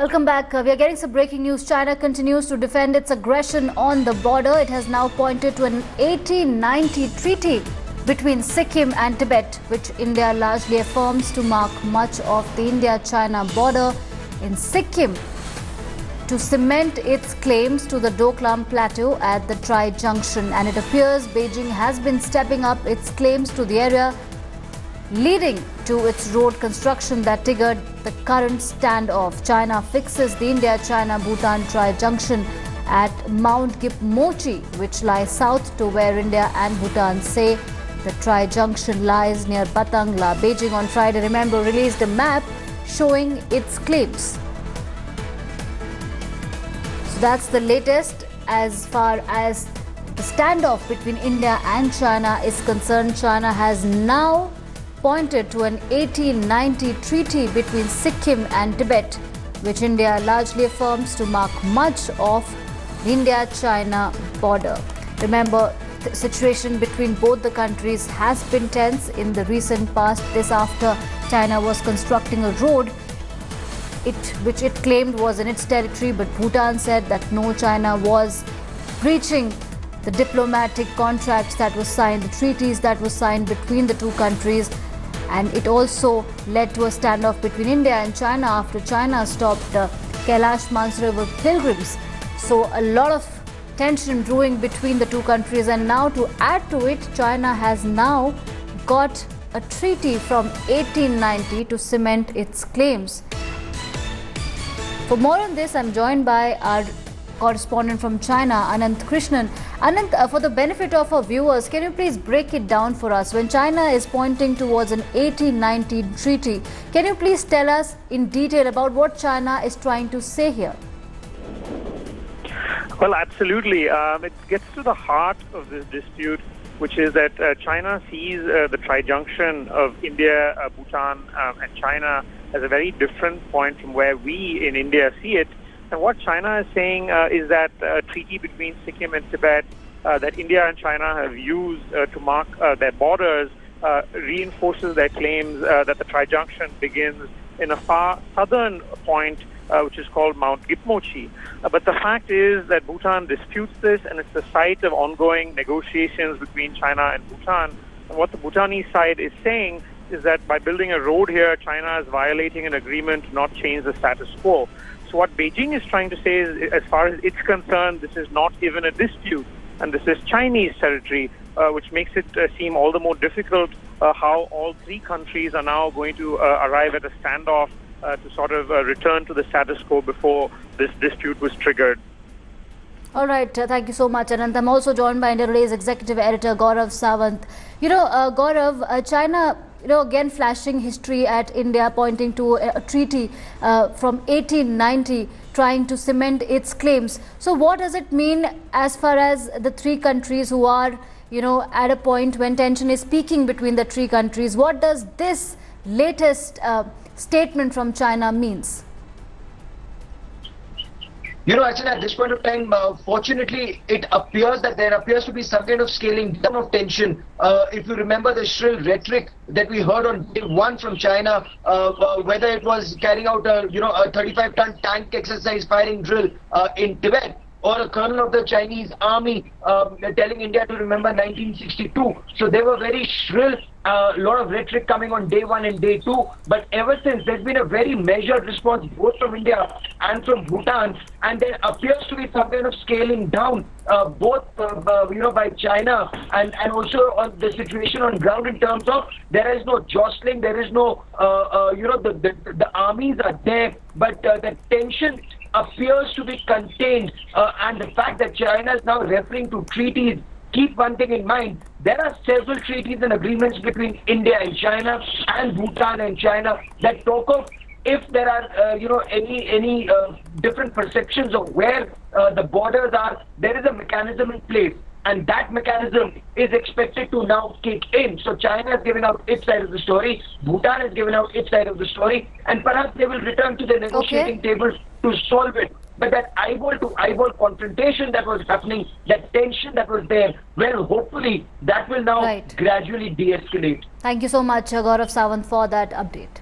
Welcome back. We are getting some breaking news. China continues to defend its aggression on the border. It has now pointed to an 1890 treaty between Sikkim and Tibet, which India largely affirms to mark much of the India-China border in Sikkim to cement its claims to the Doklam Plateau at the Tri-Junction. And it appears Beijing has been stepping up its claims to the area, leading to its road construction that triggered the current standoff. China fixes the India-China-Bhutan Tri-Junction at Mount Gipmochi, which lies south to where India and Bhutan say the Tri-Junction lies near Batangla. Beijing on Friday, remember, released a map showing its claims. So that's the latest as far as the standoff between India and China is concerned. China has now pointed to an 1890 treaty between Sikkim and Tibet, which India largely affirms to mark much of the India-China border. Remember, the situation between both the countries has been tense in the recent past. This after China was constructing a road which it claimed was in its territory, but Bhutan said that no, China was breaching the diplomatic contracts that were signed, the treaties that were signed between the two countries. And it also led to a standoff between India and China after China stopped Kailash Mansarovar pilgrims. So a lot of tension brewing between the two countries, and now to add to it, China has now got a treaty from 1890 to cement its claims. For more on this, I'm joined by our correspondent from China, Anant Krishnan. Anant, for the benefit of our viewers, can you please break it down for us? When China is pointing towards an 1890 treaty, can you please tell us in detail about what China is trying to say here? Well, absolutely. It gets to the heart of this dispute, which is that China sees the tri-junction of India, Bhutan and China as a very different point from where we in India see it. And what China is saying is that a treaty between Sikkim and Tibet that India and China have used to mark their borders reinforces their claims that the tri-junction begins in a far southern point, which is called Mount Gipmochi. But the fact is that Bhutan disputes this, and it's the site of ongoing negotiations between China and Bhutan. And what the Bhutanese side is saying is that by building a road here, China is violating an agreement to not change the status quo. So what Beijing is trying to say is, as far as it's concerned, this is not even a dispute, and this is Chinese territory, which makes it seem all the more difficult how all three countries are now going to arrive at a standoff to sort of return to the status quo before this dispute was triggered. All right, thank you so much, Anant. I'm also joined by India Today's executive editor Gaurav Sawant. Gaurav, China, again flashing history at India, pointing to a treaty from 1890, trying to cement its claims. So what does it mean as far as the three countries who are, at a point when tension is peaking between the three countries? What does this latest statement from China means? Actually, at this point of time, fortunately, it appears that there appears to be some kind of scaling down of tension. If you remember the shrill rhetoric that we heard on day one from China, whether it was carrying out a 35-ton tank exercise firing drill in Tibet, or a colonel of the Chinese army telling India to remember 1962. So they were very shrill, a lot of rhetoric coming on day one and day two. But ever since, there's been a very measured response both from India and from Bhutan. And there appears to be some kind of scaling down, both by China and also on the situation on ground in terms of there is no jostling, there is no, the armies are there, but the tension appears to be contained, and the fact that China is now referring to treaties, keep one thing in mind, there are several treaties and agreements between India and China and Bhutan and China that talk of if there are any different perceptions of where the borders are, there is a mechanism in place. And that mechanism is expected to now kick in. So China has given out its side of the story, Bhutan has given out its side of the story, and perhaps they will return to the negotiating table to solve it. But that eyeball to eyeball confrontation that was happening, that tension that was there, well, hopefully that will now gradually de-escalate. Thank you so much, Gaurav Sawant, for that update.